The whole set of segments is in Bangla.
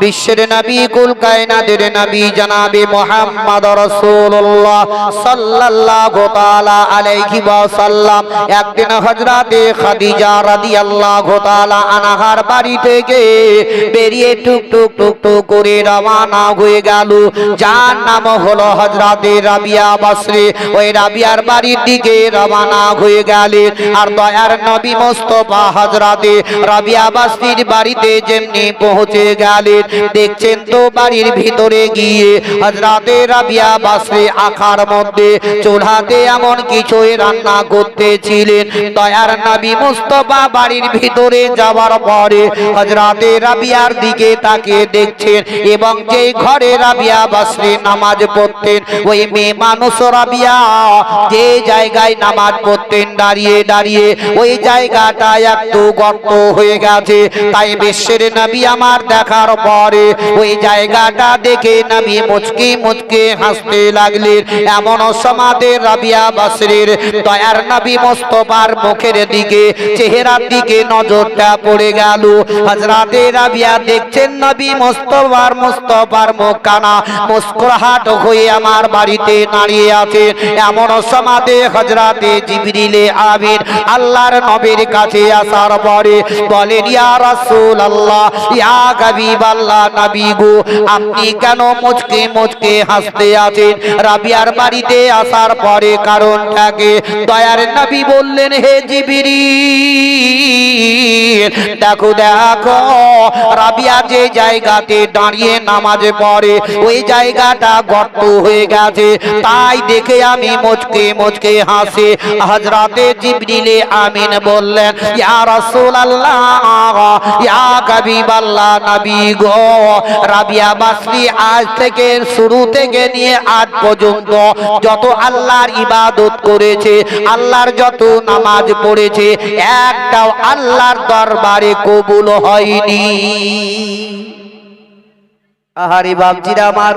বিশ্বের নবী কুল কায়নাতের নবী জনাবে মুহাম্মদ রাসূলুল্লাহ সাল্লাল্লাহু তাআলা আলাইহি ওয়াসাল্লাম একদিন হযরতে খাদিজা রাদিয়াল্লাহু তাআলা আনহার বাড়ি থেকে বেরিয়ে টুক টুক করে রওনা হয়ে গেল। যার নাম হলো হযরতে রাবিয়া বসরি। ওই রাবিয়ার বাড়ির দিকে রওনা হয়ে গেলেন। আর দয়ার নবী মুস্তাফা হযরতে রাবিয়া বসরির বাড়িতে যেমনি পৌঁছে গেলেন, দেখছেন তো বাড়ির ভিতরে গিয়ে হযরতে রাবিয়া বসরি আখার মধ্যে চুলাতে এমন কিছুই রান্না করতেছিলেন। দয়ার নবী মুস্তাফা বাড়ির ভিতরে যাওয়ার পরে হযরতে রাবিয়ার দিকে তাকিয়ে দেখছেন এবং যেই ঘরে রাবিয়া বসরি নামাজ পড়তেন ওই মেয়ে মানুষ রাবিয়া যে জায়গায় নামাজ পড়তেন দাঁড়িয়ে দাঁড়িয়ে ওই জায়গাটা একটু গর্ত হয়ে গেছে। তাই বিশ্বের নবী আমার দেখার পরে ওই জায়গাটা দেখে নবী মুচকি মুচকি হাসতে লাগলেন। এমন সমাদে রাবিয়া বসরির দয়ার নবী মুস্তাফার মুখের দিকে চেহারার দিকে নজরটা পড়ে গেল। হযরতে রাবিয়া দেখছেন নবী মুস্তাফার মুখখানা মুস্কুরাহট হয়ে আমার বাড়িতে দাঁড়িয়ে আছে। এমন সমাদে হযরতে জিবরিল আমিন আল্লাহর নবীর কাছে আসার পরে বলেন, ইয়া রাসূলুল্লাহ, ইয়া হাবিবাল্লাহ, নবী গো আপনি কেন মুচকি মুচকি হাসতে আছেন? রাবিয়ার বাড়িতে আসার পরে কারণটাকে দয়ার নবী বললেন, হে জিবরিল দেখো দেখো রাবিয়া যে জায়গাতে দাঁড়িয়ে নামাজে পড়ে ওই জায়গাটা গর্ত হয়ে গেছে, তাই দেখে আমি মুচকি মুচকি হাসি। হযরতে জিবরিল আমিন বললেন, ইয়া রাসূলুল্লাহ, ইয়া হাবিবাল্লাহ, নবী গো রাবিয়া বসরি আজ থেকে শুরু থেকে নিয়ে আজ পর্যন্ত যত আল্লাহর ইবাদত করেছে, আল্লাহর যত নামাজ পড়েছে, একটাও আল্লাহর দরবারে কবুল হয়নি। আহারে বাপজিরা আমার,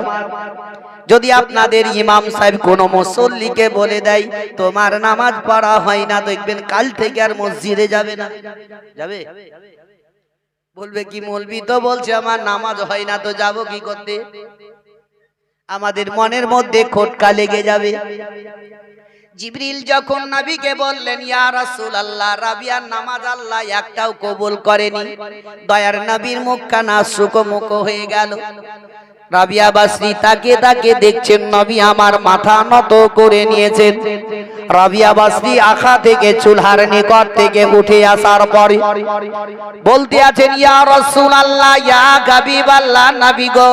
যদি আপনাদের ইমাম সাহেব কোন মুসল্লিকে বলে দেয় তোমার নামাজ পড়া হয় না, দেখবেন কাল থেকে আর মসজিদে যাবে না। যাবে? বলবে কি মৌলবি তো বলছে আমার নামাজ হয় না, তো যাব কি করতে? আমাদের মনের মধ্যে খটকা লেগে যাবে। জিবরিল যখন নবীকে বললেন, ইয়া রাসূলুল্লাহ, রাবিয়ার নামাজ আল্লাহ একটাও কবুল করেনি, দয়ার নবীর মুখখানা শুকমুখ হয়ে গেল। রাবিয়া বসরি তাকে তাকে দেখছেন, নবী আমার মাথা নত করে নিয়েছেন। রাবিয়া বসরি আখা থেকে চুলহার নিকট থেকে উঠে আসার পরে বলতে আছেন, ইয়া রাসূলুল্লাহ, ইয়া হাবিবাল্লাহ, নবী গো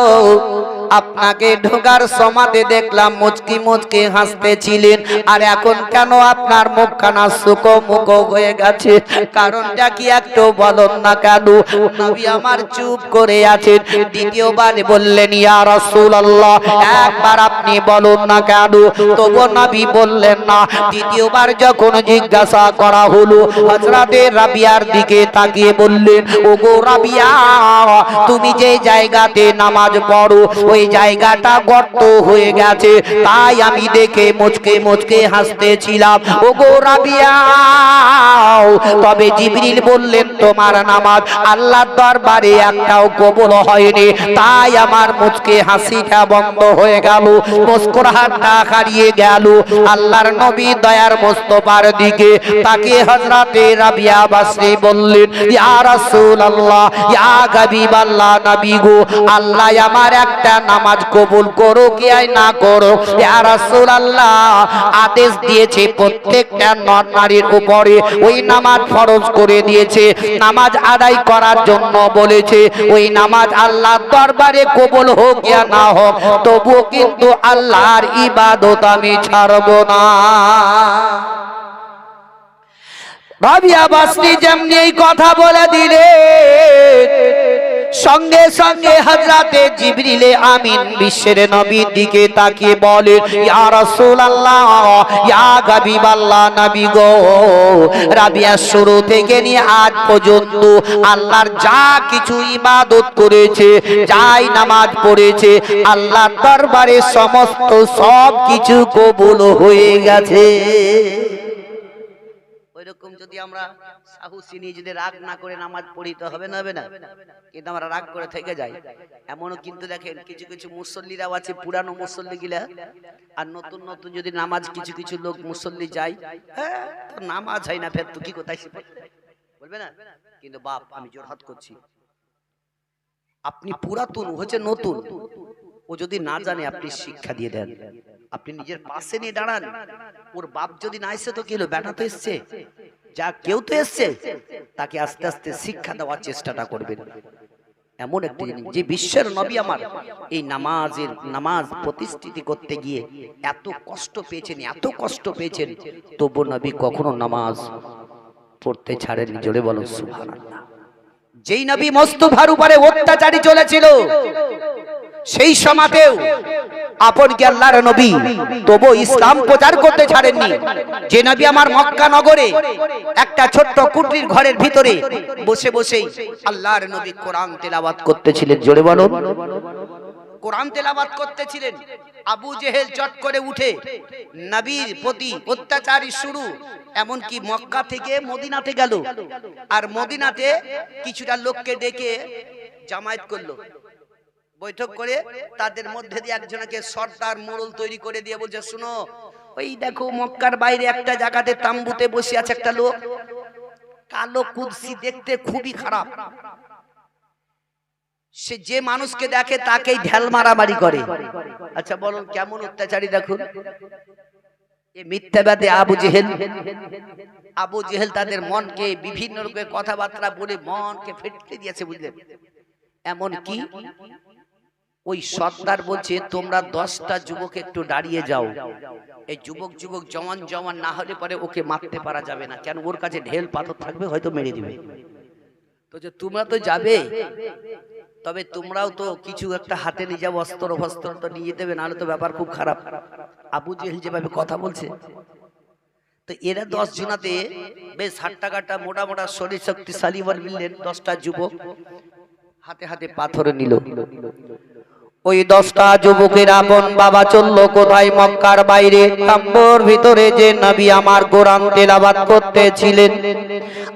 আপনাকে ঢোকার সমাতে দেখলাম মুচকি মুচকি হাসতেছিলেন, আর এখন কেন আপনার মুখখানা শুকমুখ হয়ে গেছে? কারণটা কি একটু বলুন না কেন? নবী আমার চুপ করে আছেন। দ্বিতীয়বার বললেন, ইয়া রাসূলুল্লাহ, একবার আপনি বলুন না কেন? তবু নবী বললেন না। দ্বিতীয়বার যখন জিজ্ঞাসা করা হলো, হযরতে রাবিয়ার দিকে তাকিয়ে বললেন, ওগো রাবিয়া, তুমি যে জায়গাতে নামাজ পড়ো ওই জায়গাটা গর্ত হয়ে গেছে, তাই আমি দেখে মুচকে মুচকে হাসতেছিলাম। ওগো রাবিয়া, তবে জিবরিল বললেন তোমার নামাজ আল্লাহর দরবারে একটাও কবুল হয়নি, তাই আমার মুচকে হাসিটা বন্ধ হয়ে গেল, মুস্কুরাহটটা হারিয়ে গেল। আল্লাহর নবী দয়ার মুস্তাফার দিকে তাকে হযরতে রাবিয়া বসরি বললেন, ইয়া রাসূলুল্লাহ, ইয়া হাবিবাল্লাহ, নবী গো আল্লাহ আমার একটা নামাজ কবুল করো কি না করো? ইয়া রাসূলুল্লাহ, আদেশ দিয়েছে প্রত্যেকটা নর নারীর উপরে ওই নামাজ ফরজ করে দিয়েছে, নামাজ আদায় করার জন্য বলেছে। ওই নামাজ আল্লাহর দরবারে কবুল হোক ইয়া না হোক, তবুও কিন্তু আল্লাহর ইবাদত আমি ছাড়ব না। রাবিয়া বসরি যেমনি এই কথা বলে দিলেন, সঙ্গে সঙ্গে হযরতে জিবরিল আমিন বিশ্বের নবীর দিকে তাকিয়ে বলেন, ইয়া রাসূলুল্লাহ, ইয়া হাবিবাল্লাহ, নবী গো রাবিয়া শুরু থেকে নিয়ে আজ পর্যন্ত আল্লাহর যা কিছু ইবাদত করেছে, যাই নামাজ পড়েছে, আল্লাহর দরবারে সমস্ত সব কিছু কবুল হয়ে গেছে। ওইরকম যদি আমরা সাহসী নিয়ে যদি রাগ না করে নামাজ পড়িতে হবে না, হবে না? কিন্তু আমরা রাগ করে থেকে যাই। এমনও কিন্তু দেখেন কিছু কিছু মুসল্লিরাও আছে, পুরানো মুসল্লি গিলা, আর নতুন নতুন যদি নামাজ কিছু কিছু লোক মুসল্লি যায়, হ্যাঁ তো নামাজ হয় না, ফের তো কি কোথায় বলবে না? কিন্তু বাপ আমি জোরহাত করছি, আপনি পুরাতন হচ্ছে নতুন, ও যদি না জানে আপনি শিক্ষা দিয়ে দেন, আপনি নিজের পাশে নিয়ে দাঁড়ান। ওর বাপ যদি না এসে তো কি হলো, বেটা তো এসছে, যা কেউ তো এসছে, তাকে আস্তে আস্তে শিক্ষা দেওয়ার চেষ্টাটা করবেন। এমন একটি জিনিস যে বিশ্বের নবী আমার এই নামাজ প্রতিষ্ঠিত করতে গিয়ে এত কষ্ট পেয়েছেন, এত কষ্ট পেয়েছেন, তবু নবী কখনো নামাজ পড়তে ছাড়েননি। জোরে বলো সুবহানাল্লাহ। যেই নবী মুস্তাফার উপরে অত্যাচারী চলেছিল, সেই সময়তেও আপন কি আল্লাহর নবী তবু ইসলাম প্রচার করতে ছাড়েননি। যে নবী আমার মক্কা নগরে একটা ছোট্ট কুটির ঘরের ভিতরে বসে বসেই আল্লাহর নবী কোরআন তেলাওয়াত করতেছিলেন। জোরে বলো, কোরআন তেলাওয়াত করতেছিলেন। আবু জেহেল চট করে উঠে নবীর প্রতি অত্যাচারী শুরু, এমনকি মক্কা থেকে মদিনাতে গেল, আর মদিনাতে কিছুটা লোককে ডেকে জামায়াত করলো, বৈঠক করে তাদের মধ্যে দিয়ে একজনকে সর্দার মোড়ল তৈরি করে দিয়ে বলছে, শুনো ওই দেখো মক্কার বাইরে একটা জায়গাতে তাম্বুতে বসে আছে একটা লোক, কালো কুদসি, দেখতে খুবই খারাপ, সে যে মানুষকে দেখে তাকেই ঢেল মারামারি করে। আচ্ছা বলুন কেমন অত্যাচারী দেখুন। এই মিথ্যাবাদী আবু জেহেল তাদের মনকে বিভিন্ন রকমের কথাবার্তা বলে মনকে ফেটকে দিয়েছে, বুঝলেন? এমন কি ওই সর্দার বলছে, তোমরা 10টা যুবক একটু দাঁড়িয়ে যাও, এই যুবক জওয়ান না হলে পরে ওকে মারতে পারা যাবে না, কেন ওর কাছে ঢেল পাথর থাকবে, হয়তো মেরে দিবে। তো যে তোমরা তো যাবে, তবে তোমরাও তো কিছু একটা হাতে নিয়ে যাও, অস্ত্র তো নিয়ে দেবে, নাহলে তো ব্যাপার খুব খারাপ। আবু জেহেল যেভাবে কথা বলছে, তো এরা 10 জনাতে বেশ হাট্টা কাটা মোটা মোটা শরীর শক্তিশালী মিললেন। 10টা যুবক হাতে হাতে পাথর নিল। ওই 10টা যুবকের আপন বাবা চলল কোথায়? মক্কার বাইরে তাম্বুর ভিতরে যে নবী আমার কোরআন তেলাওয়াত করতেছিলেন।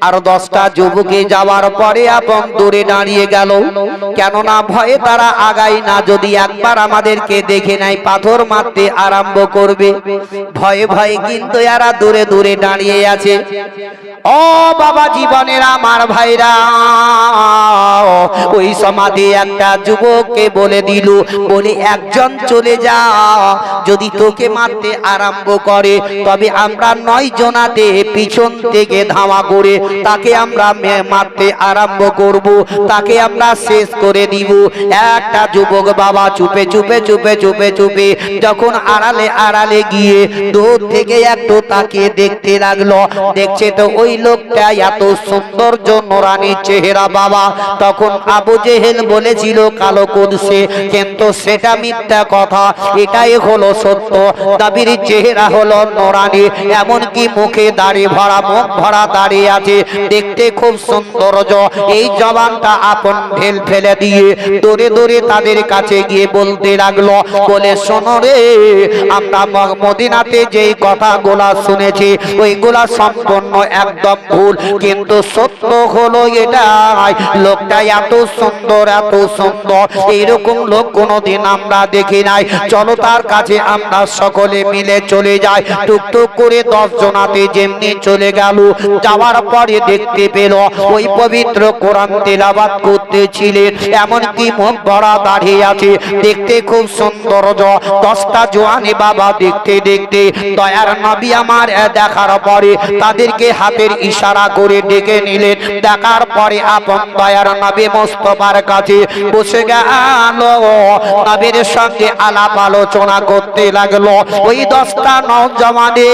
আর 10টা যুবকে যাওয়ার পরে আপন দূরে দাঁড়িয়ে গেল, কেননা ভয়ে তারা আগায় না, যদি একবার আমাদেরকে দেখে নেয় পাথর মারতে আরম্ভ করবে, ভয়ে ভয়ে কিন্তু এরা দূরে দূরে দাঁড়িয়ে আছে। ও বাবা জীবনের আমার ভাইরা, ওই সমাধি একটা যুবককে বলে দিল, বলে একজন চলে যা, যদি তোকে মারতে আরম্ভ করে তবে আমরা 9 জনাতে পিছন থেকে ধাওয়া করে তাকে আমরা মারতে আরম্ভ করব, তাকে আমরা শেষ করে দিব। একটা যুবক বাবা চুপে চুপে যখন আড়ালে গিয়ে দূর থেকে একটু তাকে দেখতে লাগলো, দেখছে তো ওই লোকটা এত সৌন্দর্য নোরানি চেহারা বাবা। তখন আবু জেহেল বলেছিল কালো কুদসি, কিন্তু সেটা মিথ্যা কথা, এটাই হলো সত্য। নবীর চেহারা হলো নোরানি, এমনকি মুখে দাড়ি ভরা, মুখ ভরা দাড়ি আছে, দেখতে খুব সৌন্দর্য। এই জবানটা আপন ঢেল ফেলে দিয়ে দূরে দূরে তাদের কাছে গিয়ে বলতে লাগলো, বলে শোনো রে, আমরা মদিনাতে যেই কথাগুলা শুনেছি ওইগুলা সম্পূর্ণ একদম ভুল, কিন্তু সত্য হলো এটাই, লোকটা এত সুন্দর এইরকম লোক কোনোদিন আমরা দেখি নাই। চলো তার কাছে আমরা সকলে মিলে চলে যাই। টুকটুক করে 10 জনাতে যেমনি চলে গেল, যাওয়ার পরে দেখতে পেল ওই পবিত্র কোরআন তেলাওয়াত করতেছিলেন, এমনকি মুখ ভরা দাড়ি আছে, দেখতে খুব সৌন্দর্য। 10টা জওয়ানি বাবা দেখতে দয়ার নবী আমার দেখার পরে তাদেরকে হাতের ইশারা করে ডেকে নিলেন। দেখার পরে আপন দয়ার নবী মুস্তাফার কাছে বসে গেল, নবীর সঙ্গে আলাপ আলোচনা করতে লাগলো। ওই 10টা নওজওয়ানে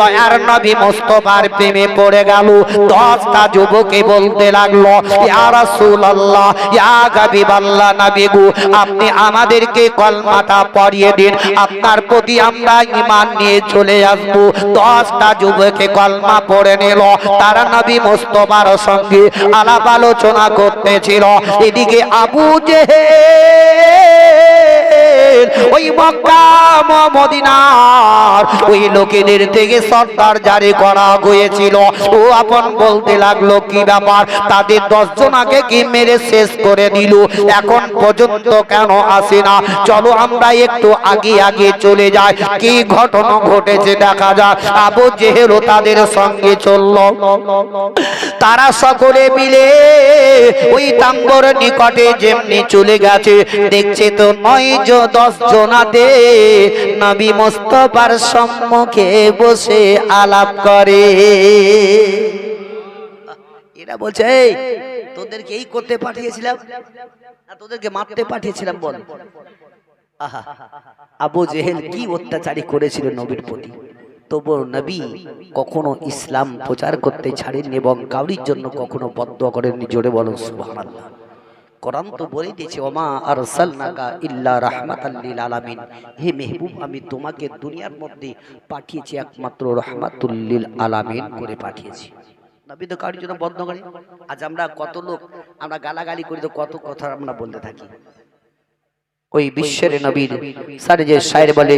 দয়ার নবী মুস্তাফার প্রেমে পড়ে গেল। 10টা যুবকে বলতে লাগলো, ইয়া রাসূলুল্লাহ, ইয়া হাবিবাল্লাহ, নবী গো আপনি আমাদেরকে কলমাটা পড়িয়ে দিন, আপনার প্রতি আমরা ঈমান নিয়ে চলে আসব। 10টা যুবকে কলমা পড়ে নিল, তারা নবী মুস্তাফার সঙ্গে আলাপ আলোচনা করতেছিল। এদিকে আবু জেহেল ওই মক্কা মদিনার ওই লোকেদের থেকে সর্দার জারি করা হয়েছিল। ও আপন বলতে লাগলো কি ব্যাপার, তাদের 10 জনাকে কি মেরে শেষ করে দিল, এখন পর্যন্ত কেন আসে না? চলো আমরা একটু আগে আগে চলে যাই, কি ঘটনা ঘটেছে দেখা যাক। আবু জেহেল তাদের সঙ্গে চলল। তারা সকলে মিলে ওই তাম্বর নিকটে যেমনি চলে গেছে, দেখছে তো 9-10 জনাতে নবী মুস্তাফার সম্মুখে বসে আলাপ করে। এরা বলছে, এই তোদেরকে এই করতে পাঠিয়েছিলাম না তোদেরকে মারতে পাঠিয়েছিলাম বল। আহা, আবু জেহেল কি অত্যাচারী করেছিল নবীর প্রতি, তবু নবী কখনো ইসলাম প্রচার করতে ছাড়েননি এবং কাউরির জন্য কখনো বদদুয়া করেননি। জোরে বলুন সুবহানাল্লাহ। কোরআন তো বলে দিয়েছে, ওমা আরসালনাকা ইল্লা রাহমাতাল লিল আলামিন, হে মেহবুব আমি তোমাকে দুনিয়ার মধ্যে পাঠিয়েছি একমাত্র রাহমাতুল লিল আলামিন করে পাঠিয়েছি। নবী তো কাউরির জন্য বদদুয়া করে। আজ আমরা কত লোক আমরা গালাগালি করি, তো কত কথা আমরা বলতে থাকি। ওই বিশ্বের নবীর সারে যে শায়ের বলে,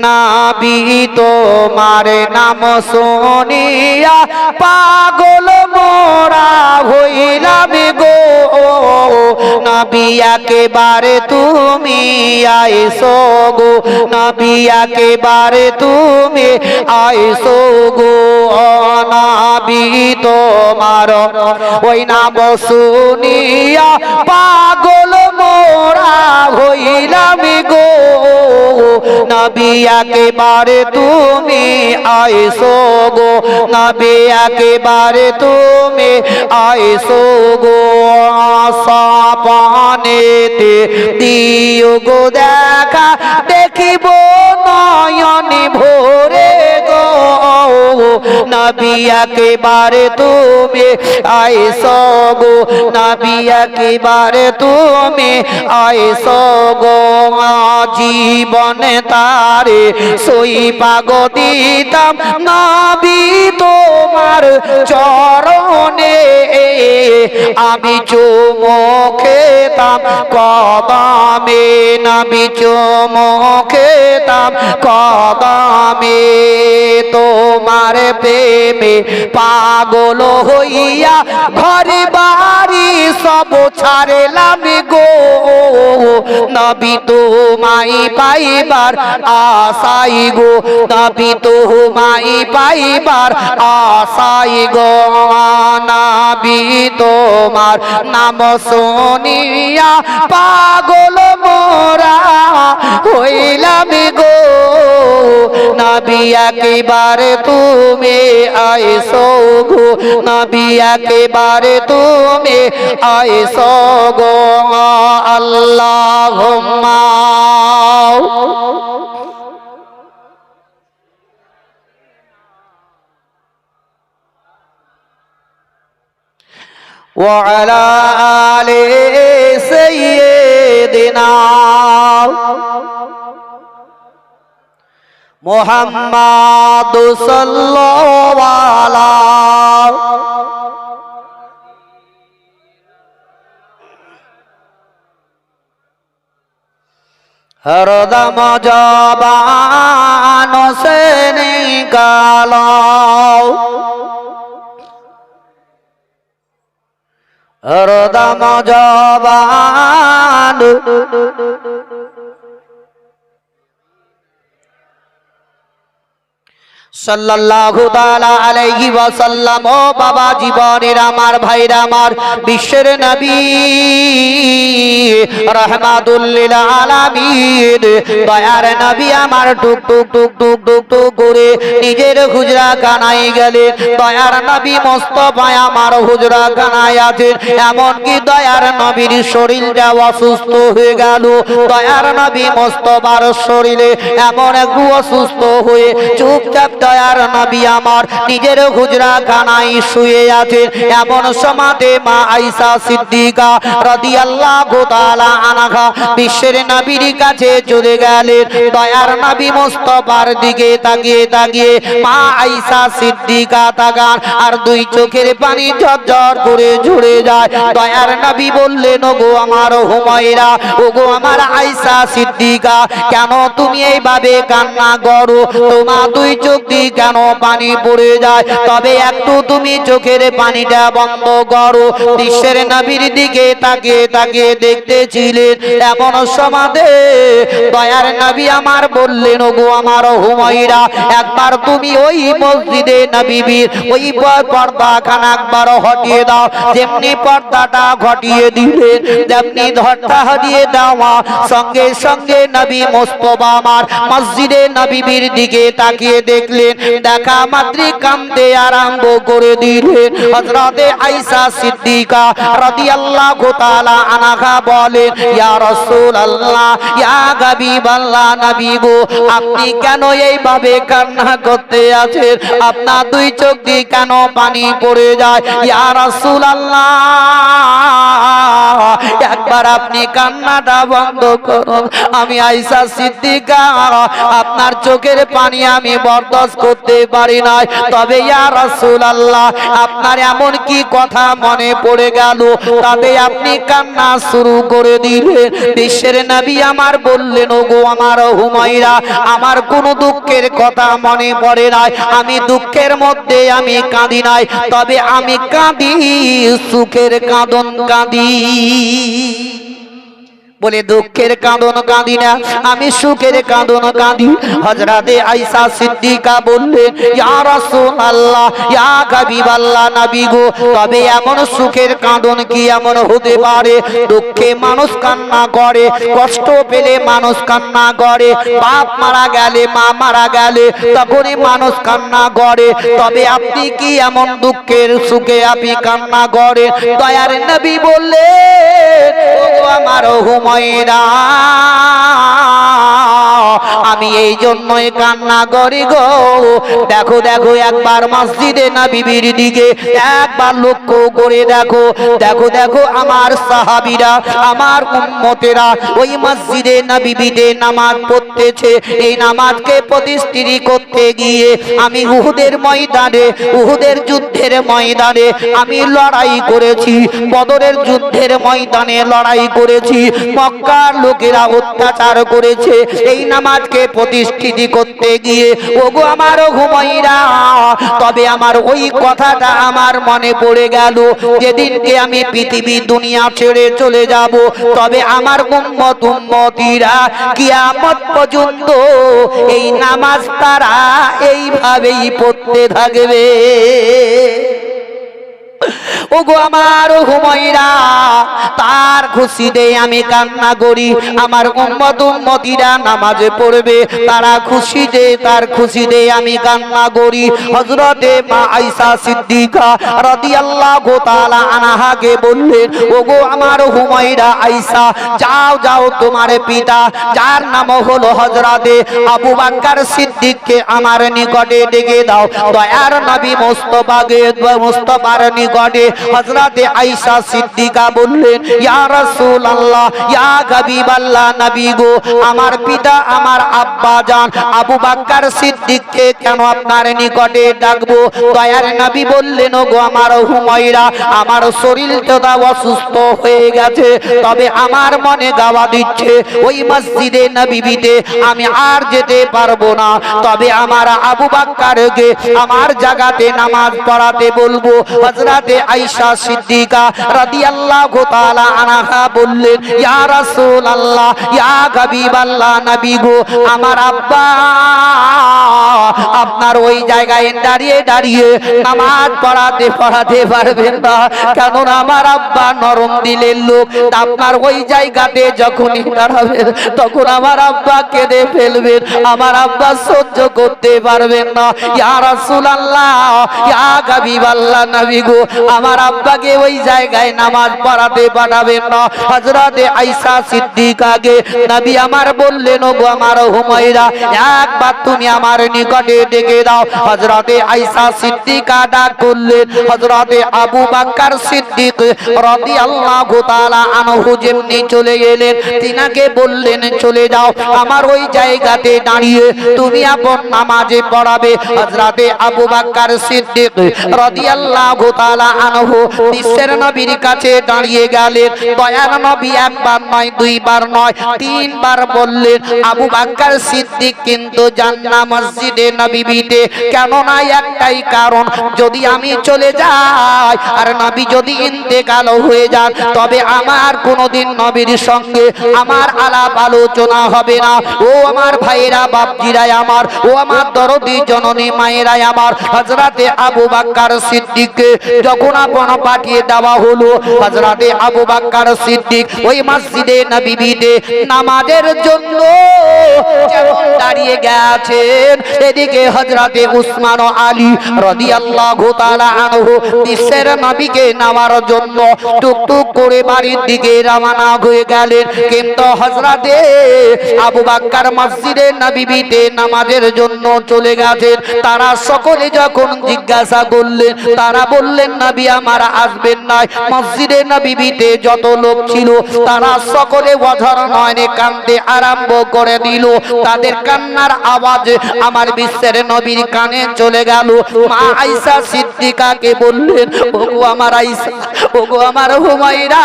নবী তোমার নাম শুনিয়া পাগল মোরা হইলাম গো, নবী একেবারে তুমি আইসো গো, নবী একেবারে তুমি আইসো গো, নবী তোমার ওই নাম শুনিয়া পাগল মোরা হইলাম গো, নবী একেবারে তুমি আইসো গো, নবী একেবারে তুমি আইসো গো, সপনেতে দিও গো দেখা, দেখিব নয়ন ভরে গো, নবী একেবারে তুমি আইসো গো, নবী একেবারে তুমি আইসো গো, জীবনে তারে সই পাগ দিতাম নবী তোমার চরণে, আমি চুমো খেতাম কদমে, নবী চুমো খেতাম কদমে, তোমার প্রেমে পাগল হইয়া ঘর বাড়ি সব ছাড়লাম গো, নবী তোমায় পাইবার আশাই গো, নবী তোমায় পাইবার আশাই গো, নবী তোমার নাম শুনিয়া পাগল মোরা হইলাম গো, নবী একেবারে তুমি আইসো গো, নবী একেবারে তুমি আইসো গো, আল্লাহুম্মা ওয়া আলা আলি সাইয়্যিদিনা মুহাম্মাদ সাল্লাল্লাহু আলাইহি হরদম জবান সে নিকালো, হরদম জবান সাল্লাল্লাহু তাআলা আলাইহি ওয়াসাল্লাম। ও বাবা জীবনের আমার ভাইরা আমার, বিশ্বের নবী রাহমাতুল লিল আলামিন, দয়ার নবী আমার টুক টুক টুক টুক টুক টুক করে নিজের হুজরা খানায় গেলেন। দয়ার নবী মুস্তাফা আমার হুজরা খানায় আছেন, এমন কি দয়ার নবীর শরীরটা অসুস্থ হয়ে গেল। দয়ার নবী মুস্তাফার শরীরে এমন একটু অসুস্থ হয়ে চুপচাপ দয়ার নবী আমার নিজের হুজরা খানায় শুয়ে আছেন। এমন সমাতে মা আয়েশা সিদ্দিকা রাদিয়াল্লাহু তাআলা আনহা বিশ্বের নবীর কাছে চলে গেলেন। দয়ার নবী মুস্তাফার দিকে তাকিয়ে তাকিয়ে মা আয়েশা সিদ্দিকা তাকান, আর দুই চোখের পানি ঝরঝর করে ঝরে যায়। দয়ার নবী বললেন, ওগো আমার হুমায়রা, ওগো আমার আয়েশা সিদ্দিকা, কেন তুমি এইভাবে কান্না করো? তোমার দুই চোখ দিয়ে কেন পানি পড়ে যায়? তবে একটু তুমি চোখের পানিটা বন্ধ করো। বিশ্বের নবীর দিকে তাকিয়ে তাকিয়ে দেখতেছিলেন। এমন সমাদে দয়ার নবী আমার বললেন, ওগো আমার হুমায়রা, একবার তুমি ওই মসজিদে নববীর ওই পর্দাখানা একবার হটিয়ে দাও। যেমনি পর্দাটা ঘটিয়ে দিলেন, তেমনি ধরটা হটিয়ে দেওয়া সঙ্গে সঙ্গে নবী মুস্তাফা আমার মসজিদে নববীর দিকে তাকিয়ে দেখলেন। দেখা মাত্রই কাঁদতে আরম্ভ করে দিলেন। হযরতে আয়েশা সিদ্দিকা রাদিয়াল্লাহু তাআলা আনহা বলেন, ইয়া রাসূলুল্লাহ, ইয়া হাবিবাল্লাহ, নবী গো, আপনি কেন এইভাবে কান্না করতে আছেন? আপনার দুই চোখ দিয়ে কেন পানি পড়ে যায়? ইয়া রাসূলুল্লাহ, একবার আপনি কান্নাটা বন্ধ করুন। আমি আয়েশা সিদ্দিকা, আপনার চোখের পানি আমি বরদাস্ত করতে পারি না। তবে ইয়া রাসূলুল্লাহ, আপনার এমন কি কথা মনে পড়ে গেল তবে আপনি কান্না শুরু করে দিলেন? বিশ্বের নবী আমার বললেন, ওগো আমার হুমায়রা, আমার কোনো দুঃখের কথা মনে পড়ে নাই। আমি দুঃখের মধ্যে আমি কাঁদি নাই, তবে আমি কাঁদি সুখের কাঁদন কাঁদি। বলে দুঃখের কাঁদন কাঁদি না, আমি সুখের কাঁদন কাঁদি। হযরতে আয়েশা সিদ্দিকা বললেন, ইয়া রাসূলুল্লাহ, ইয়া হাবিবাল্লাহ, নবী গো, তবে এমন সুখের কাঁদন কি এমন হতে পারে? দুঃখে মানুষ কান্না করে, কষ্ট পেলে মানুষ কান্না করে, বাপ মারা গেলে, মা মারা গেলে তখনই মানুষ কান্না করে। তবে আপনি কি এমন দুঃখের সুখে আপনি কান্না করেন? দয়ার নবী বললেন, ওগো আমার হুমায়রা, আমি এই জন্যই কান্না করি গো। দেখো দেখো, একবার মসজিদে নববীর দিকে একবার লক্ষ্য করে দেখো। দেখো দেখো, আমার সাহাবীরা, আমার উম্মতেরা ওই মসজিদে নববীতে নামাজ পড়তেছে। এই নামাজকে প্রতিষ্ঠিত করতে গিয়ে আমি উহুদের ময়দানে, উহুদের যুদ্ধের ময়দানে আমি লড়াই করেছি, বদরের যুদ্ধের ময়দানে লড়াই করেছি, মক্কার লোকেরা অত্যাচার করেছে। এই নামাজকে প্রতিষ্ঠিত করতে গিয়ে ওগো আমার হুমায়রা, তবে আমার ওই কথাটা আমার মনে পড়ে গেল, যেদিনকে আমি পৃথিবী দুনিয়া ছেড়ে চলে যাব, তবে আমার উম্মত উম্মতিরা কিয়ামত পর্যন্ত এই নামাজ তারা এইভাবেই পড়তে থাকবে। ওগো আমার হুমায়রা, তার খুশিতে আমি কান্না করি। আমার উম্মত উম্মতিরা নামাজে পড়বে, তারা খুশিতে, তার খুশিতে আমি কান্না করি। হযরতে মা আয়েশা সিদ্দিকা রাদিয়াল্লাহু তাআলা আনহাকে বললেন, ওগো আমার হুমায়রা আয়েশা, যাও যাও, তোমার পিতা যার নাম হলো হযরতে আবু বকর সিদ্দিককে আমার নিকটে ডেকে দাও। দয়ার নবী মুস্তাফার নিকটে হযরতে আয়েশা সিদ্দিকা বললেন, ইয়া রাসূলুল্লাহ, ইয়া হাবিবাল্লাহ, নবী গো, আমার পিতা, আমার আব্বা জান আবু বকর সিদ্দিককে কেন আপনার নিকটে ডাকবো? দয়ার নবী বললেন, ওগো আমার হুমায়রা, আমার শরীরটা অসুস্থ হয়ে গেছে, তবে আমার মনে গাওয়া দিচ্ছে ওই মসজিদে নববীতে আমি আর যেতে পারবো না, তবে আমার আবু বকরকে আমার জায়গাতে নামাজ পড়াতে বলবো। হযরতে আয়েশা সিদ্দিকা রাদিয়াল্লাহু তাআলা আনহা বললেন, ইয়া রাসূলুল্লাহ, ইয়া হাবিবাল্লাহ, নবী গো, আমার আব্বা আপনার ওই জায়গায় দাঁড়িয়ে দাঁড়িয়ে নামাজ পড়াতে পারবেন না, কারণ আমার আব্বা নরম দিলের লোক। আপনার ওই জায়গাতে যখনই দাঁড়াবেন তখন আমার আব্বা কেঁদে ফেলবেন, আমার আব্বা সহ্য করতে পারবেন না। ইয়া রাসূলুল্লাহ, ইয়া হাবিবাল্লাহ, নবী গো, আমার আব্বাকে ওই জায়গায় নামাজ পড়াতে পাঠাবেন না। হযরতে আয়েশা সিদ্দিকাকে নবী আমার বললেন, ওগো আমার হুমায়রা, একবার তুমি আমার নিকট নিকটে ডেকে দাও। হযরতে আয়েশা সিদ্দিকা ডাক করলেন। হযরতে আবু বকর সিদ্দিক রাদিয়াল্লাহু তাআলা আনহু যেমনি চলে গেলেন, তিনাকে বললেন চলে যাও, আমার ওই জায়গাতে দাঁড়িয়ে তুমি আপন নামাজে পড়াবে। হযরতে আবু বকর সিদ্দিক রাদিয়াল্লাহু তাআলা আনহু বিশ্বের নবীর কাছে দাঁড়িয়ে গেলেন। দয়ার নবী একবার নয়, দুইবার নয়, তিনবার বললেন আবু বকর সিদ্দিক কিন্তু জান্নাত মসজিদে নববীতে। কেন না একটাই কারণ, যদি আমি চলে যাই আর নবী যদি ইন্তেকাল হয়ে যান, তবে আমার কোনোদিন নবীর সঙ্গে আমার আলাপ আলোচনা হবে না। ও আমার ভাইরা, বাপজিরা আমার, ও আমার দরদি জননী মায়েরা আমার, হযরতে আবু বকর সিদ্দিককে যখন আপন পাঠিয়ে দেওয়া হলো, হযরতে আবু বকর সিদ্দিক ওই মসজিদে নববীতে নামাজের জন্য যেমন দাঁড়িয়ে গেছেন, এদিকে হযরতে উসমান ও আলী রাদিয়াল্লাহু তাআলা আনহু বিশ্বের নবীকে নেওয়ার জন্য টুকটুক করে বাড়ির দিকে রওনা হয়ে গেলেন। কিন্তু হযরতে আবু বকর মসজিদে নববীতে নামাজের জন্য চলে গেছেন। তারা সকলে যখন জিজ্ঞাসা করলেন, তারা বললেন নবী আমার আসবেন না। মসজিদে নববীতে যত লোক ছিল তারা সকলে অঝর নয়নে কাঁদতে আরম্ভ করে দিল। তাদের কান্নার আওয়াজ আমার বিশ্বের নবীর কানে চলে গেল। মা আয়েশা সিদ্দিকাকে বললেন, ওগো আমার আয়েশা, ওগো আমার হুমায়রা,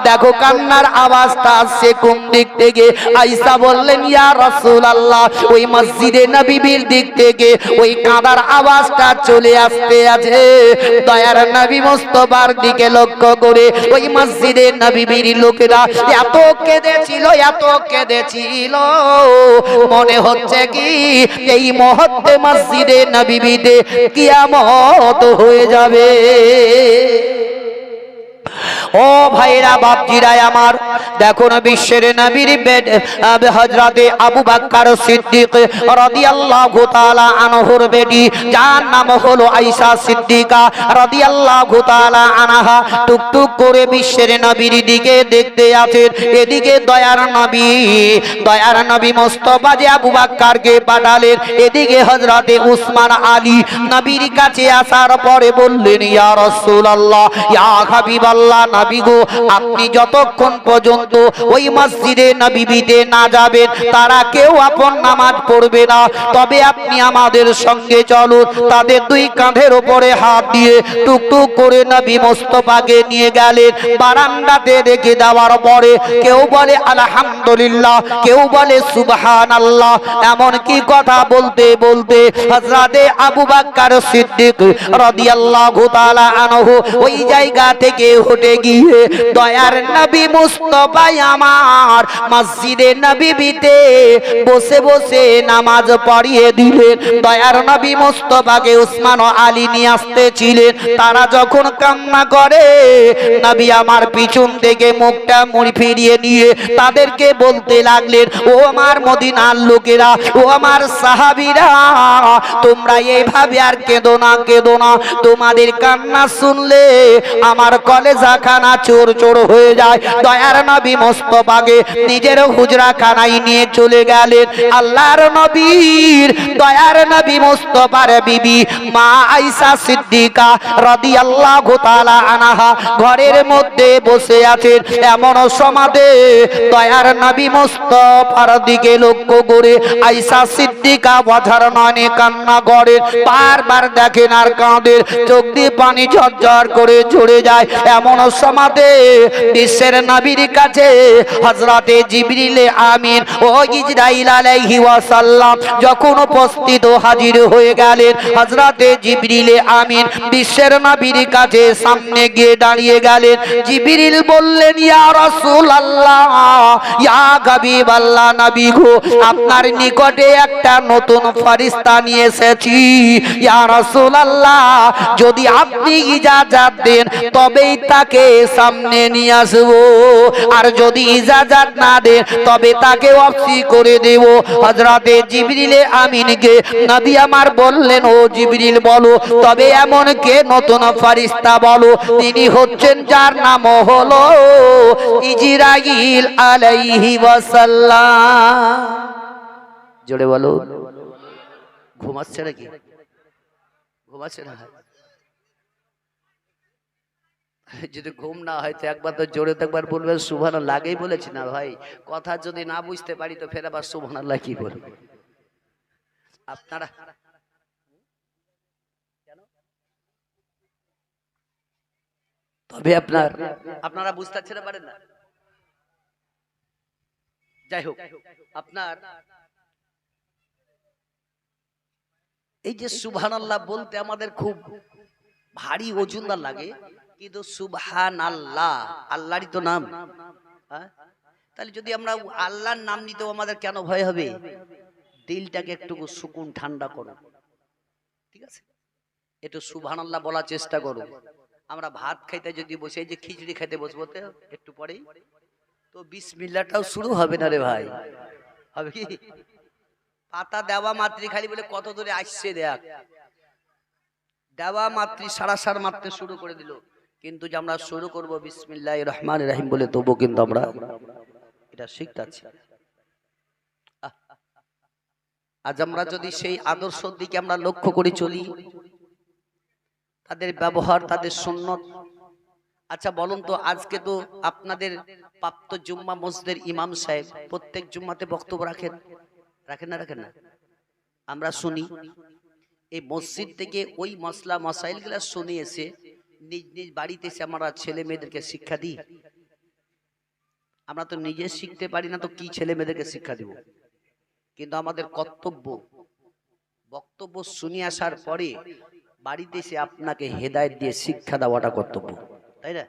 দেখো কান্নার আওয়াজটা আসছে কোন দিক থেকে। আয়েশা বললেন, ইয়া রাসূলুল্লাহ, ওই মসজিদে নববীর দিক থেকে ওই কাঁদার আওয়াজটা চলে আসতে আছে। দয়ার নবী মুস্তাফার দিকে লক্ষ্য করে ওই মসজিদে নববীর লোকেরা এত কেঁদেছিল, এত কেঁদেছিল, মনে হচ্ছে কি এই মুহূর্তে মসজিদে নববীতে কিয়ামত হয়ে যাবে। ও ভাইরা, বাপজিরা আমার, দেখুন বিশ্বের নবীর বেদ হযরতে আবু বকর সিদ্দিক রাদিয়াল্লাহু তাআলা আনহুর বেটি, যার নাম হলো আয়েশা সিদ্দিকা রাদিয়াল্লাহু তাআলা আনহা, টুকটুক করে বিশ্বের নবীর দিকে দেখতে আছেন। এদিকে দয়ার নবী মুস্তাফা যে আবু বকরকে পাঠালেন, এদিকে হযরতে উসমান আলী নবীর কাছে আসার পরে বললেন, ইয়া রাসূলুল্লাহ, ইয়া হাবিবাল্লাহ, নবী গো, আপনি যতক্ষণ পর্যন্ত ওই মসজিদে নববীতে না যাবেন তারা কেউ আপন নামাজ পড়বে না। তবে আপনি আমাদের সঙ্গে চলুন। তাদের দুই কাঁধের উপরে হাত দিয়ে টুকটুক করে নবী মুস্তাফাকে নিয়ে গেলেন। বারান্দাতে রেখে দেওয়ার পরে কেউ বলে আলহামদুলিল্লাহ, কেউ বলে সুবহানাল্লাহ, এমন কি কথা বলতে বলতে হযরতে আবু বকর সিদ্দিক রাদিয়াল্লাহু তাআলা আনহু ওই জায়গা থেকে উঠে গিয়ে দয়ার নবী মুস্তাফা আমার মসজিদে নববীতে বসে বসে নামাজ পড়িয়ে দিলেন। দয়ার নবী মুস্তাফাকে উসমান ও আলী নিয়ে আসতেছিলেন। তারা যখন কান্না করে, নবী আমার পিছন থেকে মুখটা মুড়ি ফিরিয়ে নিয়ে তাদেরকে বলতে লাগলেন, ও আমার মদিনার লোকেরা, ও আমার সাহাবীরা, তোমরা এইভাবে আর কেঁদো না, কেঁদো না। তোমাদের কান্না শুনলে আমার কলেজা খানা চোর চোর হয়ে যায়। দয়ার নবী মুস্তাফাকে নিজের হুজরা খানায় নিয়ে চলে গেলেন। আল্লাহর নবীর দয়ার নবী মুস্তাফার বিবি মা আয়েশা সিদ্দিকা রাদিয়াল্লাহু তাআলা আনহা ঘরের মধ্যে বসে আছেন। এমন সমাদে দয়ার নবী মুস্তাফার দিকে লক্ষ্য করে আয়েশা সিদ্দিকা অঝর নয়নে কান্না করে বারবার দেখেন আর কাঁদেন, চোখ দিয়ে পানি ঝরঝর করে ঝরে যায়। এমন সমাদে বিশ্বের নবীর কাছে হযরতে জিবরিল আমিন ও ইসরাইল আলাইহি ওয়াসাল্লাম যখন উপস্থিত হাজির হয়ে গেলেন, হযরতে জিবরিল আমিন বিশ্বের নবীর কাছে সামনে গিয়ে দাঁড়িয়ে গেলেন। জিবরিল বললেন, ইয়া রাসূলুল্লাহ, ইয়া হাবিবাল্লাহ, নবী গো, আপনার নিকটে একটা নতুন ফেরেশতা নিয়ে এসেছি। ইয়া রাসূলুল্লাহ, যদি আপনি ইজাজত দেন তবেই তাকে সামনে নিয়ে আসবো, আর যদি ইজাজত না দেন তবে তাকে ওয়াফসি করে দেব। হযরতে জিবরিল আমিনকে নবী আমার বললেন, ও জিবরিল বলো, তবে এমন কে নতুন ফেরেশতা বলো? তিনি হচ্ছেন যার নাম হলো ইসরাইল আলাইহি ওয়াসাল্লাম। জোরে বলো। ঘুমাচ্ছে নাকি? ঘুমাচ্ছে না? যদি ঘুম না হয় তো একবার তো জোরে তো একবার বলবেন সুবহানাল্লাহ। আগেই বলেছি না ভাই, কথা যদি না বুঝতে পারি তো ফের আবার সুবহানাল্লাহ কি বলবো? আপনারা তবে আপনারা বুঝতে পারেন না। যাই হোক, আপনার এই যে সুবহানাল্লাহ বলতে আমাদের খুব ভারী ওজনদার লাগে, কিন্তু সুবহানাল্লাহ আল্লাহরই তো নাম। হ্যাঁ, তাহলে যদি আমরা আল্লাহর নাম নিতেও আমাদের কেন ভয় হবে? দিলটাকে একটু সুকুন ঠান্ডা করো, ঠিক আছে? একটু সুবহানাল্লাহ বলার চেষ্টা করো। আমরা ভাত খাইতে যদি বসে, এই যে খিচুড়ি খাইতে বসবো তো একটু পরেই তো বিসমিল্লাহটাও শুরু হবে না রে ভাই। হবে কি? পাতা দেওয়া মাত্রই খালি বলে কত দূরে আসছে দেখ, দেওয়া মাত্রই সারাসার মারতে শুরু করে দিল। কিন্তু যে আমরা শুরু করব বিসমিল্লাহির রহমানির রহিম বলে, তবু কিন্তু আমরা এটা শিখতাছি। আজ আমরা যদি সেই আদর্শের দিকে আমরা লক্ষ্য করে চলি, তাদের ব্যবহার, তাদের সুন্নত। আচ্ছা বলুন তো, আজকে তো আপনাদের প্রাপ্ত জুম্মা মসজিদের ইমাম সাহেব প্রত্যেক জুম্মাতে বক্তব্য রাখেন, রাখেন না? রাখেন না? আমরা শুনি এই মসজিদ থেকে ওই মসলা মসাইল গুলা শুনে এসে নিজ নিজ বাড়িতে এসে আমরা ছেলে মেয়েদেরকে শিক্ষা দিই। আমরা তো নিজে শিখতে পারি না, তো কি ছেলে মেয়েদেরকে শিক্ষা দিব? কিন্তু আমাদের কর্তব্য, বক্তব্য শুনে আসার পরে বাড়িতে এসে আপনাকে হেদায়েত দিয়ে শিক্ষা দেওয়াটা কর্তব্য, তাই না?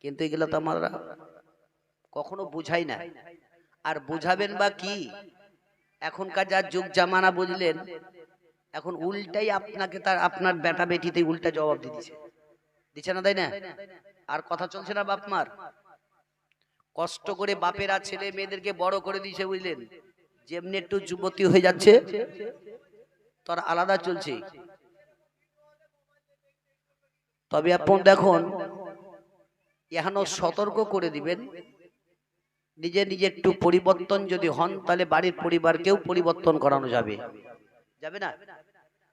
কিন্তু এগুলো তো আমরা কখনো বুঝাই না। আর বুঝাবেন বা কি? এখনকার যা যুগ জামানা বুঝলেন, এখন উল্টাই আপনাকে তার আপনার বেটা বেটিতে উল্টা জবাব দিচ্ছে না, তাই না? আর কথা চলছে না বাপ মার? কষ্ট করে বাপেরা ছেলে মেয়েদেরকে বড় করে দিয়েছে, বুঝলেন? যেমনি একটু যুবতী হয়ে যাচ্ছে তার আলাদা চলছে। তবে আপনি দেখুন, এখনো সতর্ক করে দিবেন, নিজে নিজে একটু পরিবর্তন যদি হন তাহলে বাড়ির পরিবারকেও পরিবর্তন করানো যাবে, যাবে না?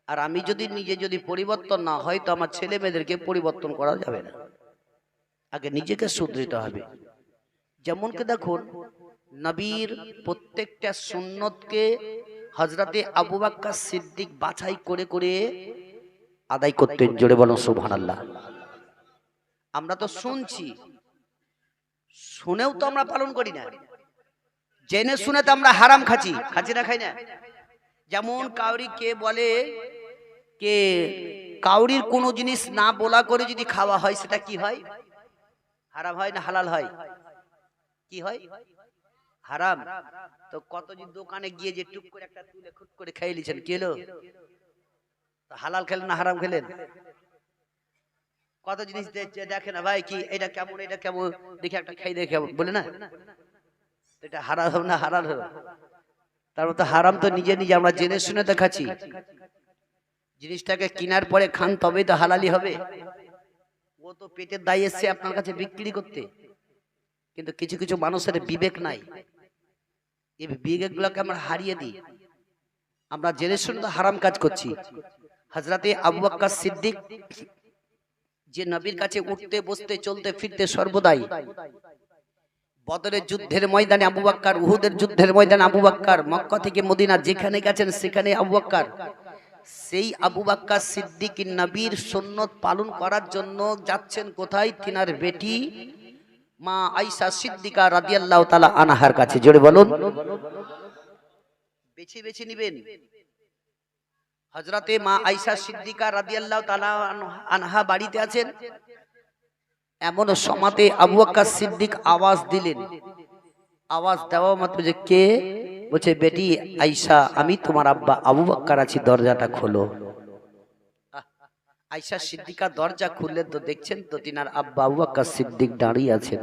আর আমি যদি নিজে যদি পরিবর্তন না হয় তো আমার ছেলে মেয়েদেরকে পরিবর্তন করা যাবে না। আগে নিজেকে শুধরিতে হবে। যেমন কি দেখুন, নবীর প্রত্যেকটা সুন্নতকে হযরতে আবু বকর সিদ্দিক বাছাই করে করে আদায় করতেন। জোরে বলুন সুবহানাল্লাহ। আমরা তো শুনছি, শুনেও তো আমরা পালন করি না। জেনে শুনে তো আমরা হারাম খাচ্ছি না, খাই না? যেমন কাউরি কে বলে কে কাউরির কোনো জিনিস না বলা করে যদি খাওয়া হয় সেটা কি হয়? হারাম হয় না হালাল হয়? কি হয়? হারাম। তো কতদিন দোকানে গিয়ে যে টুক করে একটা তুলে খুট করে খেয়ে নিয়েছেন, কি হলো? হালাল খেলেন না হারাম খেলেন? কত জিনিস দেখে না ভাই, কি এটা কেমন, এটা কেমন, দেখে একটা খাই দেখে বলে না, এটা হারাম হবে না হালাল হবে? তার মতো হারাম তো নিজে নিজে আমরা জেনে শুনে তো খাচ্ছি। জিনিসটাকে কেনার পরে খান তবেই তো হালালি হবে। ও তো পেটের দায় এসছে আপনার কাছে বিক্রি করতে। কিন্তু কিছু কিছু মানুষের বিবেক নাই, এই বিবেক গুলোকে আমরা হারিয়ে দিই। আমরা জেনে শুনে তো হারাম কাজ করছি। হযরতে আবু বকর সিদ্দিক যে নবীর কাছে উঠতে বসতে চলতে ফিরতে সর্বদাই, বদরের যুদ্ধের ময়দানে আবু বকর, উহুদের যুদ্ধের ময়দানে আবু বকর, মক্কা থেকে মদিনা যেখানে গেছেন সেখানে আবু বকর। সেই আবু বকর সিদ্দিক নবীর সুন্নত পালন করার জন্য যাচ্ছেন কোথায়? তিনার বেটি মা আয়েশা সিদ্দিকা রাদিয়াল্লাহু তাআলা আনহার কাছে। জোরে বলুন। বেছে বেছে নেবেন। হযরতে মা আয়েশা সিদ্দিকা রাদিয়াল্লাহু তাআলা আনহা বাড়িতে আছেন, এমন সময়তে আবু বকর সিদ্দিক আওয়াজ দিলেন। আওয়াজ দেওয়া মাত্র যে কে? বলছে বেটি আয়েশা, আমি তোমার আব্বা আবু বকর আছি, দরজাটা খোলো। আয়েশা সিদ্দিকা দরজা খুললেন তো দেখছেন তো তিনার আব্বা আবু বকর সিদ্দিক দাঁড়িয়ে আছেন।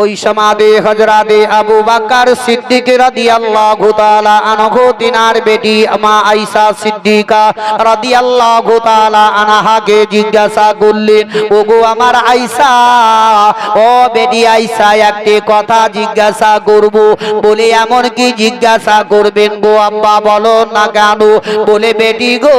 ওই সমাবে হযরতে আবু বকর সিদ্দিক রাদিয়াল্লাহু তাআলা আনহু তিনার বেটি মা আয়েশা সিদ্দিকা রাদিয়াল্লাহু তাআলা আনহাকে জিজ্ঞাসা করলেন, ওগো আমার আয়েশা, ও বেটি আয়েশা, একটি কথা জিজ্ঞাসা করব। বলে এমন কি জিজ্ঞাসা করবেন গো আব্বা, বলো না কেন? বলে বেটি গো,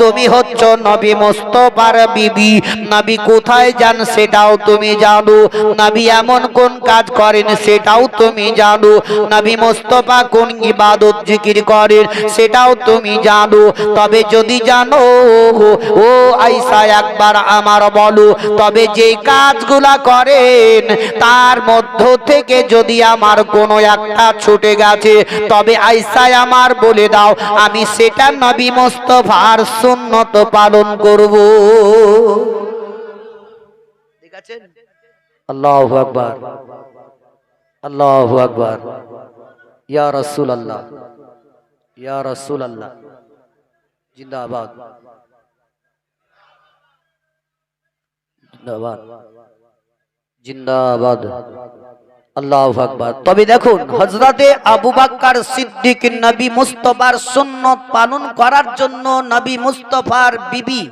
তুমি হচ্ছ নবী মুস্তাফার বিবি, নবী কোথায় যান সেটাও তুমি জানো, নবী এমন কোন কাজ করেন সেটাও তুমি জানো, নবী মুস্তাফা কোন ইবাদত জিকির করেন সেটাও তুমি জানো। তবে যদি জানো ও আয়েশা, একবার আমার বলো, তবে যে কাজগুলা করেন তার মধ্য থেকে যদি আমার কোনো একটা ছুটে গেছে, তবে আয়েশা আমার বলে দাও, আমি সেটা নবী মুস্তাফার সুন্নত পালন করব। ঠিক আছে? আল্লাহু আকবার, আল্লাহু আকবার, ইয়া রাসূলুল্লাহ, ইয়া রাসূলুল্লাহ, জিন্দাবাদ, জিন্দাবাদ, জিন্দাবাদ, আল্লাহু আকবার। তবে দেখুন, হযরতে আবু বকর সিদ্দিক নবী মুস্তাফার সুন্নাত পালন করার জন্য নবী মুস্তাফার বিবি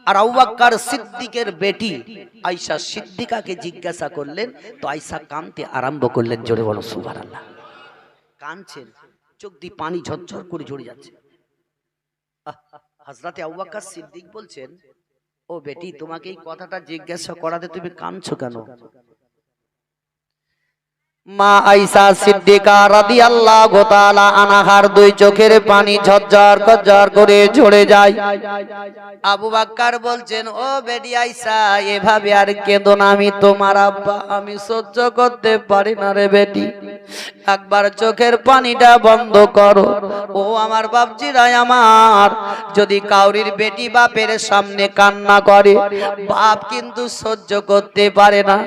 আর আবু বকর সিদ্দিকের বেটি আয়েশা সিদ্দিকাকে জিজ্ঞাসা করলেন, তো আয়েশা কাঁদতে আরম্ভ করলেন। জোরে বলো সুবহানাল্লাহ। কাঁদছেন, চোখ দিয়ে পানি ঝরঝর করে ঝরে যাচ্ছে। হযরতে আবু বকর সিদ্দিক বলছেন, ও বেটি, তোমাকে এই কথাটা জিজ্ঞাসা করাতে তুমি কাঁদছো কেন? মা আয়েশা সিদ্দিকা রাদিয়াল্লাহু তাআলা আনহার দুই চোখের পানি ঝরঝর ঝরঝর করে ঝরে যায়। আবু বকর বলছেন, ও বেটি আয়েশা, এভাবে আর কেঁদো না, আমি তোমার আব্বা, আমি সহ্য করতে পারি না রে বেটি, একবার চোখের পানিটা বন্ধ করো। ও আমার বাপজিরা আমার, যদি কাউরির বেটি বাপের সামনে কান্না করে, বাপ কিন্তু সহ্য করতে পারে না,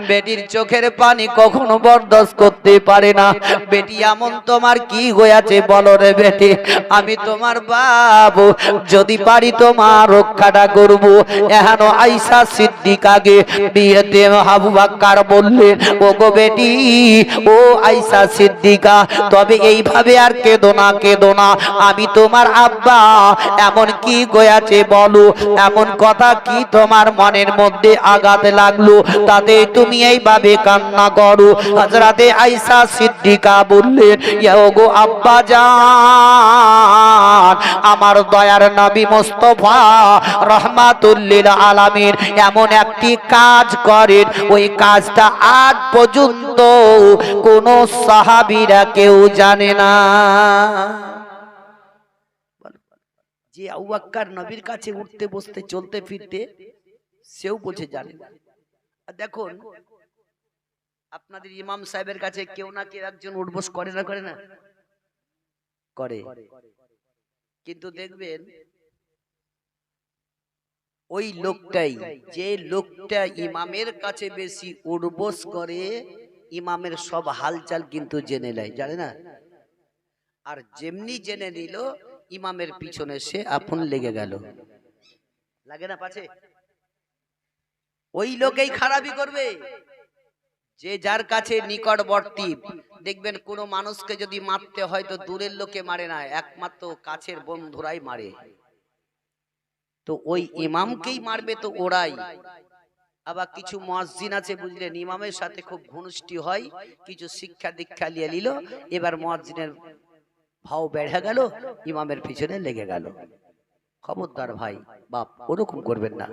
বেটির চোখের পানি কখনো বরদাস্ত করতে পারে না। বেটি, এমন তোমার কি হয়েছে বলো রে বেটি, আমি তোমার বাপ, যদি পারি তোমার রক্ষাটা করব। এখন আয়েশা সিদ্দিকাকে বিয়েতে আবু বকর বললেন, ও গো বেটি, ও আয়েশা সিদ্দিকা, তবে এইভাবে আর কেঁদো না, কেঁদো না, আমি তোমার আব্বা, এমন কি হয়েছে বলো, এমন কথা কি তোমার মনের মধ্যে আঘাত লাগলো তাতে তুমি এইভাবে কান্না করো? হযরতে আয়েশা সিদ্দিকা বললেন, ও গো আব্বা জান, আমার দয়ার নবী মুস্তাফা রাহমাতুল লিল আলামিন এমন একটি কাজ করেন, ওই কাজটা আজ পর্যন্ত কোন সাহাবীরা কেউ জানে না। যে আবু বকর নবীর কাছে উঠতে বসতে চলতে ফিরতে সেও বলছে জানে না। আর দেখুন, আপনাদের ইমাম সাহেবের কাছে কেউ না কেউ একজন উঠবস করে না, করে না, করে। কিন্তু দেখবেন ওই লোকটাই, যে লোকটা ইমামের কাছে বেশি উঠবস করে, ইমামের সব হালচাল কিন্তু জেনে নেয়, জানে না? আর যেমনি জেনে নিল, ইমামের পিছনে সে আপন লেগে গেল, লাগে না পাছে? ওই লোকেই খারাপই করবে যে যার কাছে নিকটবর্তী। দেখবেন কোন মানুষকে যদি মারতে হয় তো দূরের লোকে মারে না, একমাত্র কাছের বন্ধুরাই মারে। তো ওই ইমামকেই মারবে তো ওরাই। আবার কিছু মুয়াজ্জিন আছে বুঝলেন, ইমামের সাথে খুব ঘনিষ্ঠ হয়, কিছু শিক্ষা দীক্ষা নিয়ে নিল, এবার মুয়াজ্জিনের ভাও বেড়ে গেল, ইমামের পিছনে লেগে গেল। খবরদার ভাই বাপ, ওরকম করবেন না।